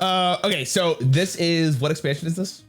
Okay, so this is, what expansion is this?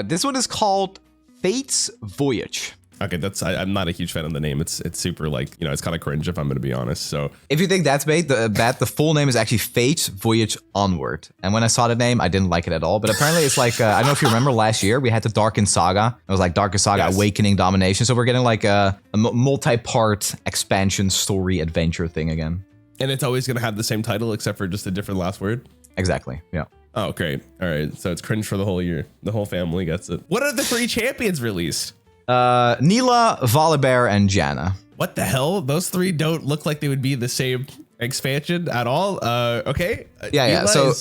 This one is called Fate's Voyage. Okay, I'm not a huge fan of the name. It's super like, it's kind of cringe if I'm gonna be honest. So if you think that's bad, the full name is actually Fate's Voyage Onward. And when I saw the name, I didn't like it at all. But apparently it's like, I don't know if you remember last year, we had the Darkened Saga. It was like Darkened Saga Awakening Domination. So we're getting like a multi-part expansion story adventure thing again. And it's always gonna have the same title except for just a different last word? Exactly, yeah. Oh, great. All right, so it's cringe for the whole year. The whole family gets it. What are the 3 champions released? Nilah, Volibear, and Janna. What the hell? Those 3 don't look like they would be the same expansion at all. Okay. Yeah. So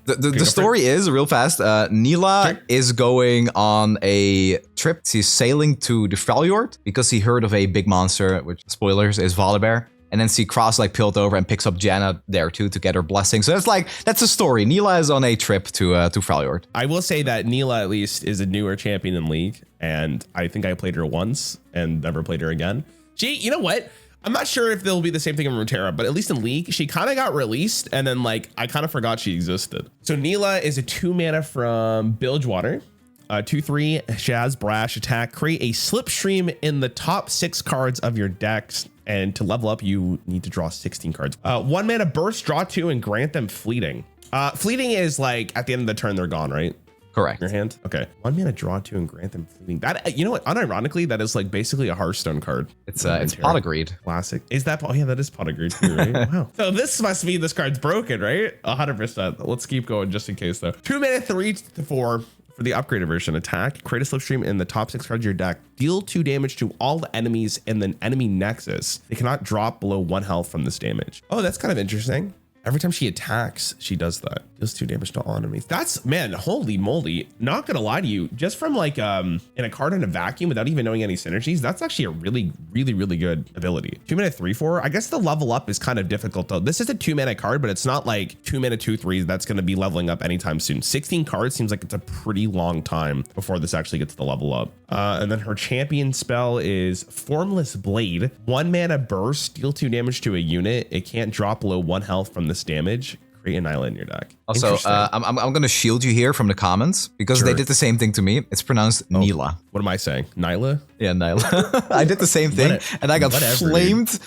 the story is real fast. Nilah is going on a trip. She's sailing to the Freljord because he heard of a big monster, which, spoilers, is Volibear. And then she cross like Piltover and picks up Janna there too to get her blessing. So that's a story. Nilah is on a trip to Freljord. I will say that Nilah at least is a newer champion in League, and I think I played her once and never played her again. You know what? I'm not sure if they'll be the same thing in Runeterra, but at least in League, she kind of got released, and then like I kind of forgot she existed. So Nilah is a 2 mana from Bilgewater. 2/3, she has Brash attack. Create a Slipstream in the top 6 cards of your decks. And to level up, you need to draw 16 cards. 1 mana burst, draw 2, and grant them fleeting. Fleeting is like at the end of the turn, they're gone, right? Correct. In your hand? Okay. 1 mana, draw 2, and grant them fleeting. That, you know what? Unironically, that is like basically a Hearthstone card. It's Pot of Greed. Classic. Is that? Oh yeah, that is Pot of Greed too, right? Wow. So this must mean this card's broken, right? 100%. Let's keep going just in case though. 2 mana, 3/4. For the upgraded version, attack, create a Slipstream in the top 6 cards of your deck, deal 2 damage to all the enemies in the enemy nexus. They cannot drop below 1 health from this damage. Oh, that's kind of interesting. Every time she attacks, she does that. Deals 2 damage to all enemies. That's, man, holy moly. Not gonna lie to you, just from like in a card in a vacuum without even knowing any synergies, that's actually a really, really, really good ability. 2 mana 3/4. I guess the level up is kind of difficult though. This is a 2 mana card, but it's not like 2 mana 2/3 that's gonna be leveling up anytime soon. 16 cards seems like it's a pretty long time before this actually gets the level up. And then her champion spell is Formless Blade. 1 mana burst, deal 2 damage to a unit. It can't drop below 1 health from this damage. Create a Nilah in your deck. Also, I'm going to shield you here from the comments because they did the same thing to me. It's pronounced Nilah. What am I saying? Nilah? Yeah, Nilah. I did the same thing and I got flamed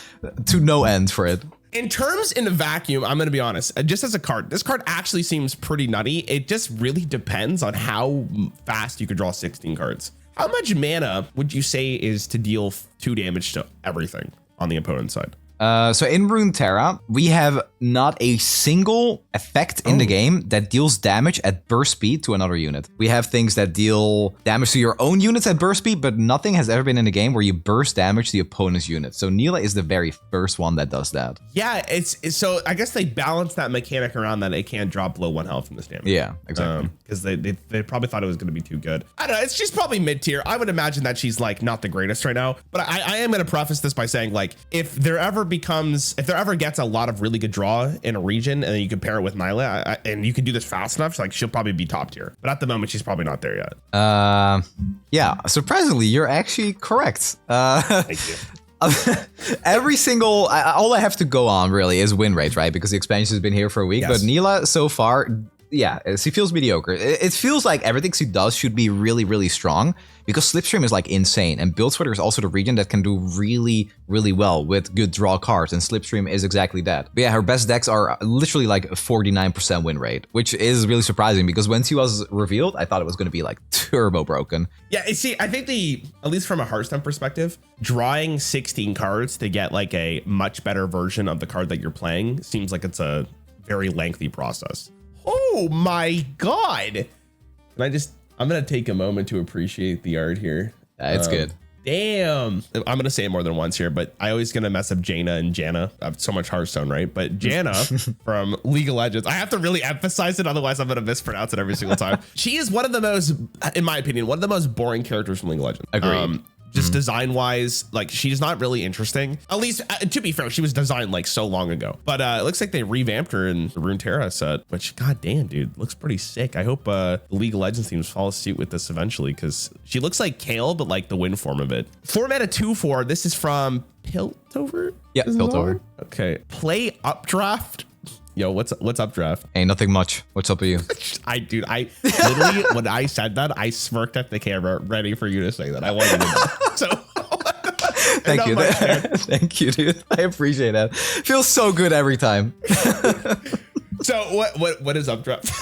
to no end for it. In terms in the vacuum, I'm going to be honest, just as a card, this card actually seems pretty nutty. It just really depends on how fast you could draw 16 cards. How much mana would you say is to deal 2 damage to everything on the opponent's side? So in Runeterra, we have not a single effect in the game that deals damage at burst speed to another unit. We have things that deal damage to your own units at burst speed, but nothing has ever been in the game where you burst damage to the opponent's unit. So Nilah is the very first one that does that. Yeah, it's so I guess they balance that mechanic around that it can't drop below 1 health from this damage. Yeah, exactly. Because they probably thought it was going to be too good. I don't know. She's probably mid tier. I would imagine that she's like not the greatest right now. But I am going to preface this by saying like if there ever gets a lot of really good draw in a region and then you can pair it with Nilah and you can do this fast enough, like she'll probably be top tier. But at the moment, she's probably not there yet. Yeah, surprisingly, you're actually correct. Thank you. Every single, all I have to go on really is win rate, right? Because the expansion has been here for a week. Yes. But Nilah so far, yeah, she feels mediocre. It feels like everything she does should be really, really strong because Slipstream is like insane. And Bilgewater is also the region that can do really, really well with good draw cards. And Slipstream is exactly that. But yeah, her best decks are literally like a 49% win rate, which is really surprising because when she was revealed, I thought it was going to be like turbo broken. Yeah, see, I think at least from a Hearthstone perspective, drawing 16 cards to get like a much better version of the card that you're playing seems like it's a very lengthy process. Oh my God. I'm going to take a moment to appreciate the art here. It's good. Damn. I'm going to say it more than once here, but I always going to mess up Jaina and Janna. I have so much Hearthstone, right? But Janna from League of Legends, I have to really emphasize it. Otherwise, I'm going to mispronounce it every single time. She is one of the most, in my opinion, one of the most boring characters from League of Legends. Agreed. Just design wise, like she's not really interesting. At least to be fair, she was designed like so long ago, but it looks like they revamped her in the Runeterra set, which goddamn, dude, looks pretty sick. I hope the League of Legends teams follow suit with this eventually because she looks like Kale, but like the win form of it. 4 mana 2/4. This is from Piltover. Yeah, Piltover. Okay. Play Updraft. Yo, what's up, draft? Ain't nothing much. What's up with you? I literally, when I said that, I smirked at the camera, ready for you to say that. I wanted to know. So thank you. Thank you, dude. I appreciate that. Feels so good every time. So what is up, draft?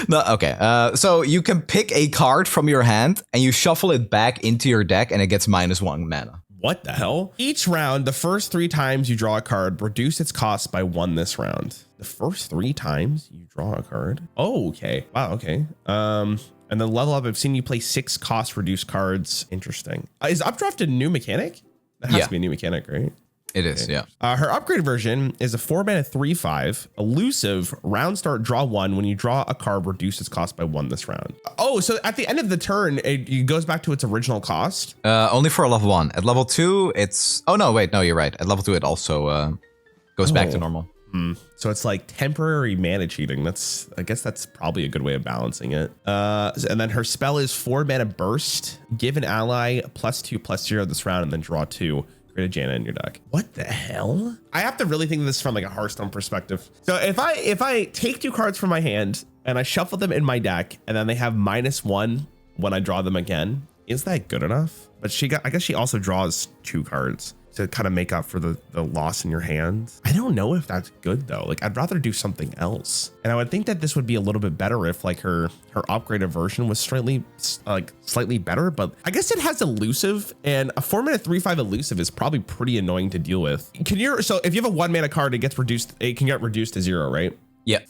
No, okay. So you can pick a card from your hand and you shuffle it back into your deck and it gets -1 mana. What the hell? Each round, the first 3 times you draw a card, reduce its cost by 1 this round. The first 3 times you draw a card? Oh, okay. Wow, okay. And then level up, I've seen you play 6 cost reduced cards. Interesting. Is Updraft a new mechanic? That has to be a new mechanic, right? It is, yeah. Her upgraded version is a 4-mana 3/5 elusive. Round start, draw 1. When you draw a card, reduce its cost by 1 this round. Oh, so at the end of the turn, it goes back to its original cost? Only for a level 1. At level 2, it's... Oh, no, wait. No, you're right. At level 2, it also goes back to normal. So it's like temporary mana cheating. I guess that's probably a good way of balancing it. And then her spell is 4-mana burst. Give an ally +2/+0 this round and then draw 2. Create a Janna in your deck. What the hell? I have to really think of this from like a Hearthstone perspective. So if I take 2 cards from my hand and I shuffle them in my deck and then they have -1 when I draw them again, is that good enough? But I guess she also draws 2 cards to kind of make up for the loss in your hand. I don't know if that's good though. Like I'd rather do something else. And I would think that this would be a little bit better if like her upgraded version was slightly better, but I guess it has elusive, and a 4-mana 3/5 elusive is probably pretty annoying to deal with. So if you have a 1-mana card, it can get reduced to 0, right? Yep.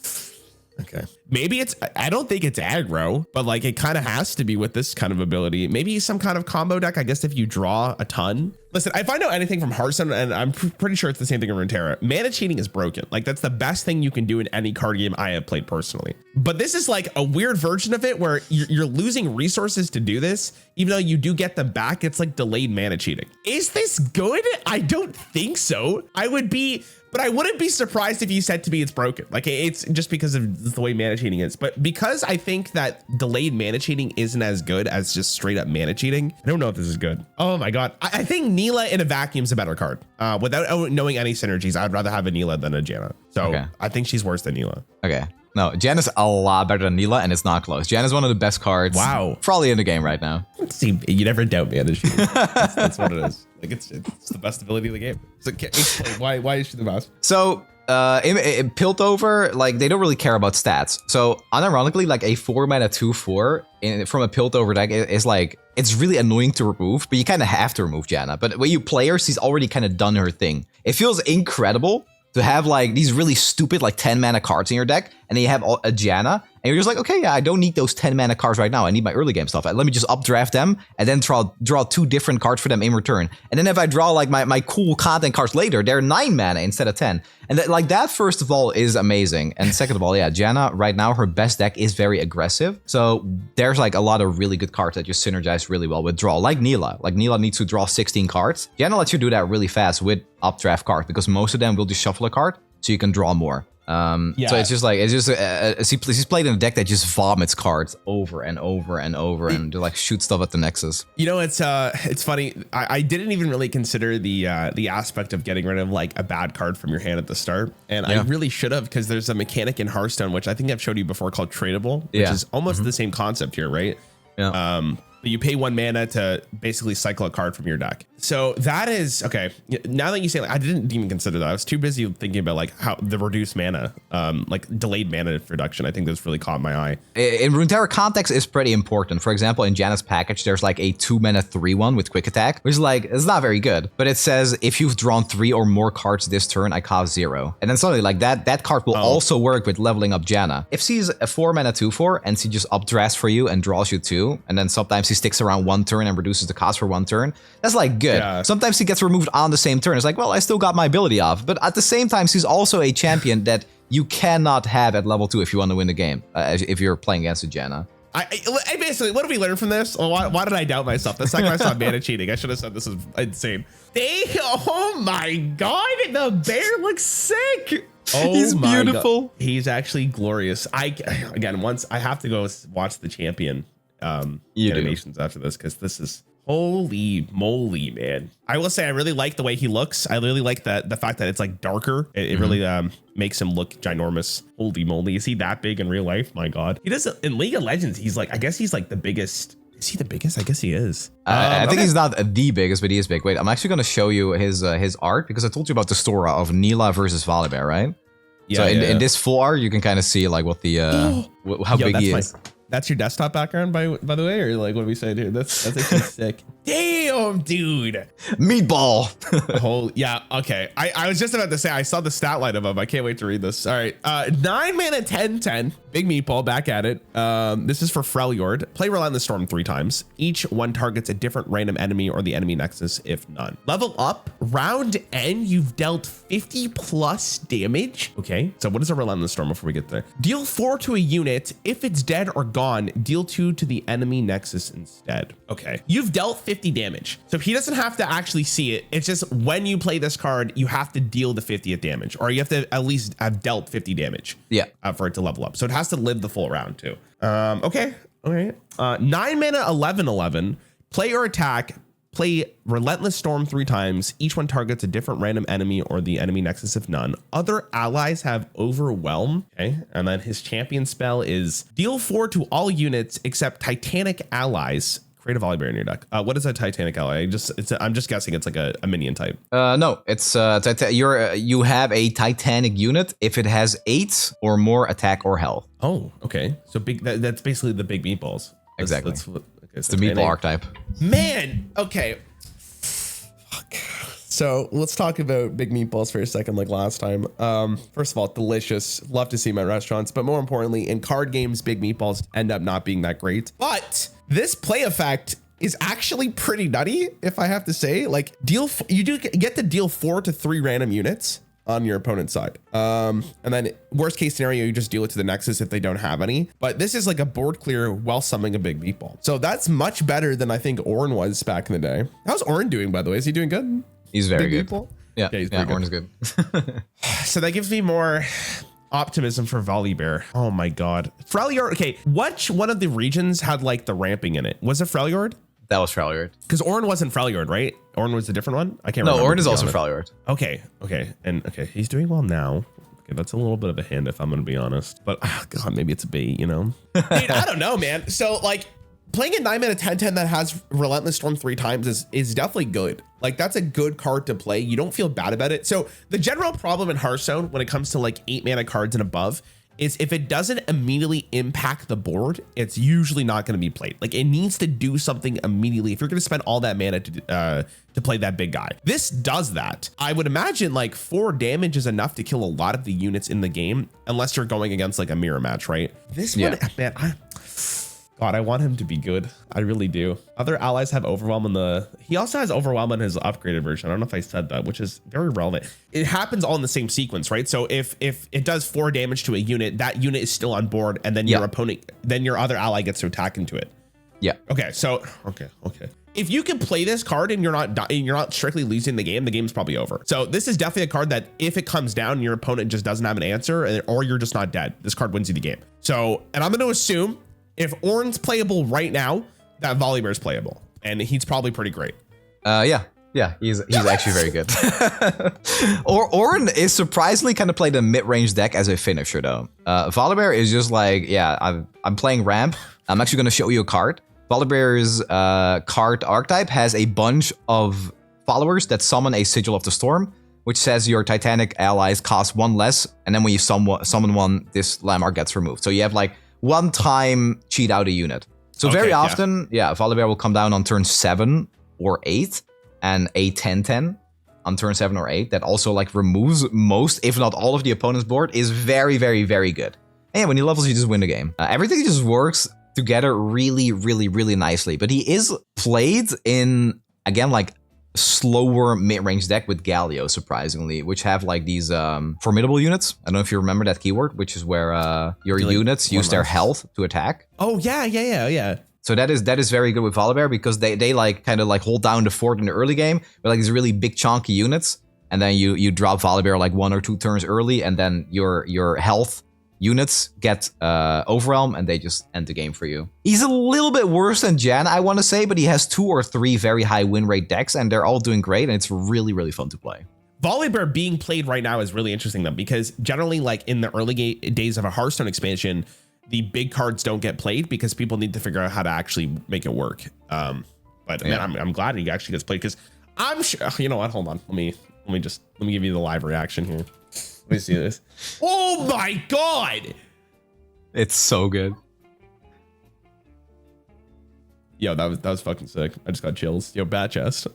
Okay. Maybe I don't think it's aggro, but like it kind of has to be with this kind of ability. Maybe some kind of combo deck. I guess if you draw a ton. Listen, if I know anything from Hearthstone, and I'm pretty sure it's the same thing in Runeterra, mana cheating is broken. Like that's the best thing you can do in any card game I have played personally. But this is like a weird version of it where you're losing resources to do this, even though you do get them back. It's like delayed mana cheating. Is this good? I don't think so. But I wouldn't be surprised if you said to me it's broken. Like it's just because of the way mana cheating is. But because I think that delayed mana cheating isn't as good as just straight up mana cheating, I don't know if this is good. Oh my God. I think Neela in a vacuum is a better card. Without knowing any synergies, I'd rather have a Neela than a Janna. So I think she's worse than Neela. Okay. No, Janna's a lot better than Neela, and it's not close. Janna's one of the best cards. Wow. Probably in the game right now. See, you never doubt mana cheating. That's what it is. Like it's the best ability of the game. So explain why is she the best? So in Piltover, like they don't really care about stats. So unironically, like a 4-mana 2/4 from a Piltover deck is like, it's really annoying to remove, but you kind of have to remove Janna. But when you play her, she's already kind of done her thing. It feels incredible to have like these really stupid like 10-mana cards in your deck, and then you have a Janna, and you're just like, okay, yeah, I don't need those 10-mana cards right now. I need my early game stuff. Let me just updraft them and then draw 2 different cards for them in return. And then if I draw like my cool content cards later, they're 9 mana instead of 10. And that first of all is amazing. And second of all, yeah, Janna right now, her best deck is very aggressive. So there's like a lot of really good cards that just synergize really well with draw, like Neela. Like Neela needs to draw 16 cards. Janna lets you do that really fast with updraft cards because most of them will just shuffle a card so you can draw more. So it's just he's played in a deck that just vomits cards over and over and over and like shoot stuff at the Nexus. You know, it's funny. I didn't even really consider the aspect of getting rid of like a bad card from your hand at the start, and I really should have, because there's a mechanic in Hearthstone which I think I've showed you before called tradable, which is almost the same concept here, right? Yeah. But you pay 1 mana to basically cycle a card from your deck. So that is okay. Now that you say, like, I didn't even consider that. I was too busy thinking about like how the reduced mana, like delayed mana reduction. I think that's really caught my eye. In Runeterra, context is pretty important. For example, in Janna's package, there's like a 2-mana 3/1 with quick attack, which is like, it's not very good. But it says if you've drawn 3 or more cards this turn, I cost 0. And then suddenly like that card will also work with leveling up Janna. If she's a 4-mana 2/4 and she just updrafts for you and draws you 2, and then sometimes he sticks around 1 turn and reduces the cost for 1 turn, that's like good. Yeah. Sometimes he gets removed on the same turn. It's like, well, I still got my ability off. But at the same time, he's also a champion that you cannot have at level 2 if you want to win the game, if you're playing against a Janna. I basically, what did we learn from this? Why did I doubt myself? The second I saw mana cheating, I should have said this is insane. Oh my God, the bear looks sick. Oh, he's beautiful. God. He's actually glorious. Once I have to go watch the champion animations after this, because this is, Holy moly, man. I will say I really like the way he looks. I really like the fact that it's like darker. It really makes him look ginormous. Holy moly. Is he that big in real life? My God. He doesn't in League of Legends. He's like, I guess he's like the biggest. Is he the biggest? I guess he is. I think he's not the biggest, but he is big. Wait, I'm actually going to show you his art because I told you about the story of Nila versus Volibear, right? Yeah. So in this full art, you can kind of see like what the how big he is. That's your desktop background, by the way, or like what do we say, dude? That's actually sick. Damn, dude. Meatball. Yeah. Okay. I was just about to say I saw the stat line of him. I can't wait to read this. All right. 9 mana 10/10. Big meatball back at it. This is for Freljord. Play Relentless Storm 3 times. Each one targets a different random enemy or the enemy nexus if none. Level up. Round end. You've dealt 50 plus damage. Okay. So what is a Relentless Storm before we get there? Deal 4 to a unit. If it's dead or gone, deal 2 to the enemy nexus instead. Okay. You've dealt 50 damage. So he doesn't have to actually see it. It's just when you play this card, you have to deal the 50th damage, or you have to at least have dealt 50 damage. Yeah. For it to level up. So it has to live the full round too. Okay. All right. 9 mana 11/11. Play or attack. Play Relentless Storm 3 times. Each one targets a different random enemy or the enemy nexus if none. Other allies have Overwhelm. Okay. And then his champion spell is deal 4 to all units except Titanic allies. Create a Volibear in your deck. What is a Titanic ally? I'm just guessing it's like a minion type. No, it's you have a Titanic unit if it has 8 or more attack or health. Oh, okay. So big. That's basically the big meatballs. Exactly. Okay, it's the meatball archetype. Man. Okay. Fuck. So let's talk about big meatballs for a second, like last time. First of all, delicious. Love to see them at restaurants, but more importantly, in card games, big meatballs end up not being that great. But this play effect is actually pretty nutty, if I have to say. Like you do get to deal 4 to 3 random units on your opponent's side. And then worst case scenario, you just deal it to the nexus if they don't have any. But this is like a board clear while summoning a big meatball. So that's much better than I think Orin was back in the day. How's Orin doing, by the way? Is he doing good? He's very big good. Meatball? Yeah, Orin is good. So that gives me more optimism for Volibear. Oh my God. Freljord. Okay. Which one of the regions had like the ramping in it? Was it Freljord? That was Freljord. Because Orin wasn't Freljord, right? Orin was a different one? I can't remember. No, Orin is also Freljord. Okay. And he's doing well now. Okay, that's a little bit of a hint if I'm going to be honest. But God, maybe it's a bait, you know? Dude, I don't know, man. So like playing a 9 mana 10/10 that has Relentless Storm 3 times is definitely good. Like that's a good card to play. You don't feel bad about it. So the general problem in Hearthstone when it comes to like 8 mana cards and above is if it doesn't immediately impact the board, it's usually not going to be played. Like it needs to do something immediately. If you're going to spend all that mana to play that big guy, this does that. I would imagine like 4 damage is enough to kill a lot of the units in the game, unless you're going against like a mirror match, right? This one, man, God, I want him to be good. I really do. Other allies have Overwhelm he also has Overwhelm in his upgraded version. I don't know if I said that, which is very relevant. It happens all in the same sequence, right? So if it does 4 damage to a unit, that unit is still on board, and then your opponent, then your other ally gets to attack into it. Yeah. Okay. So okay. If you can play this card and you're not strictly losing the game's probably over. So this is definitely a card that if it comes down and your opponent just doesn't have an answer, or you're just not dead, this card wins you the game. So, and I'm going to assume if Orin's playable right now, that Volibear's playable, and he's probably pretty great. Yeah, he's actually very good. Orin is surprisingly kind of played a mid-range deck as a finisher though. Volibear is just like, I'm playing ramp. I'm actually going to show you a card. Volibear's card archetype has a bunch of followers that summon a Sigil of the Storm, which says your Titanic allies cost 1 less, and then when you summon one, this landmark gets removed. So you have like 1 time cheat out a unit. So very often, Volibear will come down on turn 7 or 8 and a 10/10 on turn 7 or 8 that also like removes most, if not all of the opponent's board is very, very, very good. And when he levels, you just win the game. Everything just works together really, really, really nicely. But he is played in, again, like slower mid-range deck with Galio, surprisingly, which have like these formidable units. I don't know if you remember that keyword, which is where your units use their health to attack. Oh yeah. So that is very good with Volibear because they like kind of like hold down the fort in the early game with like these really big chunky units, and then you drop Volibear like 1 or 2 turns early, and then your health units get overwhelm and they just end the game for you. He's a little bit worse than Jan, I want to say, but he has 2 or 3 very high win rate decks, and they're all doing great, and it's really, really fun to play. Volibear being played right now is really interesting though, because generally, like in the early days of a Hearthstone expansion, the big cards don't get played because people need to figure out how to actually make it work. But man, I'm glad he actually gets played, because I'm sure, you know what, hold on, let me give you the live reaction here. Let me see this. Oh my god, it's so good. Yo, that was fucking sick. I just got chills. Yo, bat chest.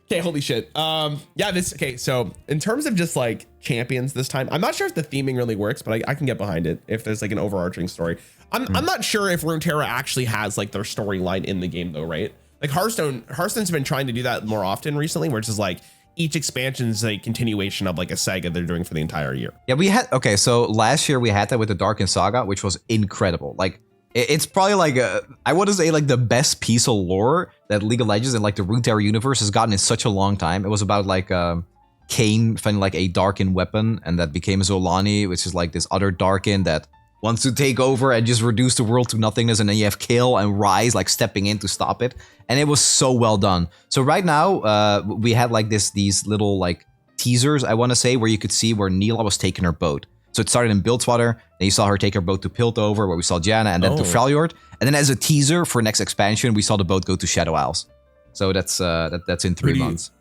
Okay, holy shit. Yeah, okay, so in terms of just like champions this time, I'm not sure if the theming really works, but I can get behind it if there's like an overarching story. I'm not sure if Runeterra actually has like their storyline in the game though, right? Like Hearthstone's been trying to do that more often recently, where it's just like each expansion is a continuation of like a saga they're doing for the entire year. Yeah, okay, so last year we had that with the Darkened Saga, which was incredible. Like, it's probably like I want to say like the best piece of lore that League of Legends and like the Runeterra universe has gotten in such a long time. It was about like Kayn finding like a darkened weapon, and that became Zolani, which is like this other darkened that wants to take over and just reduce the world to nothingness, and then you have Kill and Rise like stepping in to stop it, and it was so well done. So right now we had like these little like teasers, I want to say, where you could see where Neela was taking her boat. So it started in Bilgewater, then you saw her take her boat to Piltover, where we saw Janna, and then to Freljord. And then as a teaser for next expansion, we saw the boat go to Shadow Isles. So that's in 3 months.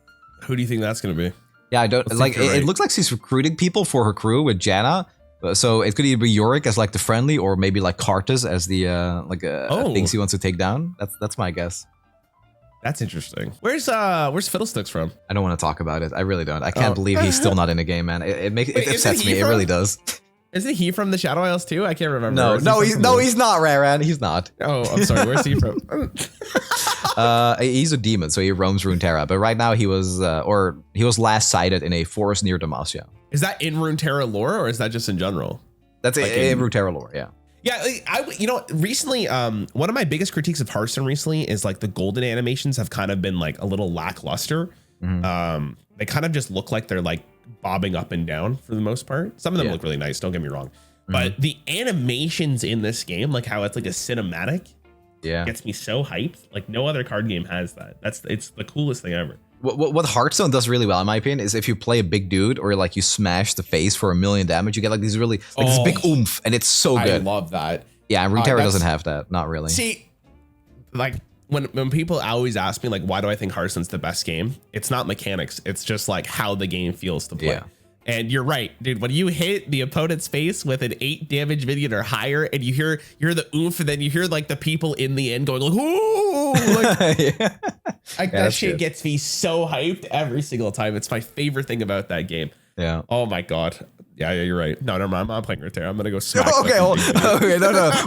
Who do you think that's going to be? Yeah, I don't like. It looks like she's recruiting people for her crew with Janna. So it could either be Yorick as like the friendly, or maybe like Karthus as the things he wants to take down. That's my guess. That's interesting. Where's Fiddlesticks from? I don't want to talk about it. I really don't. I can't believe he's still not in the game, man. It upsets me. It really does. Isn't he from the Shadow Isles too? I can't remember. He's not, Rarran. He's not. Oh, I'm sorry. Where's he from? He's a demon, so he roams Runeterra. But right now he was last sighted in a forest near Demacia. Is that in Runeterra lore, or is that just in general? That's like in Runeterra lore, yeah. Yeah, recently, one of my biggest critiques of Hearthstone recently is like the golden animations have kind of been like a little lackluster. They kind of just look like they're like bobbing up and down for the most part. Some of them look really nice, don't get me wrong. But the animations in this game, like how it's like a cinematic, gets me so hyped. Like no other card game has that. It's the coolest thing ever. What Hearthstone does really well, in my opinion, is if you play a big dude or like you smash the face for 1,000,000 damage, you get like these really like this big oomph, and it's so good. I love that. Yeah, and Runeterra doesn't have that, not really. See, like when people always ask me like, why do I think Hearthstone's the best game? It's not mechanics. It's just like how the game feels to play. Yeah. And you're right, dude. When you hit the opponent's face with an 8 damage minion or higher, and you hear the oomph, and then you hear like the people in the end going like, "Ooh!" Like, that shit gets me so hyped every single time. It's my favorite thing about that game. Yeah. Oh my god. Yeah, you're right. No, I'm not playing Runeterra. I'm gonna go smack. Okay, no.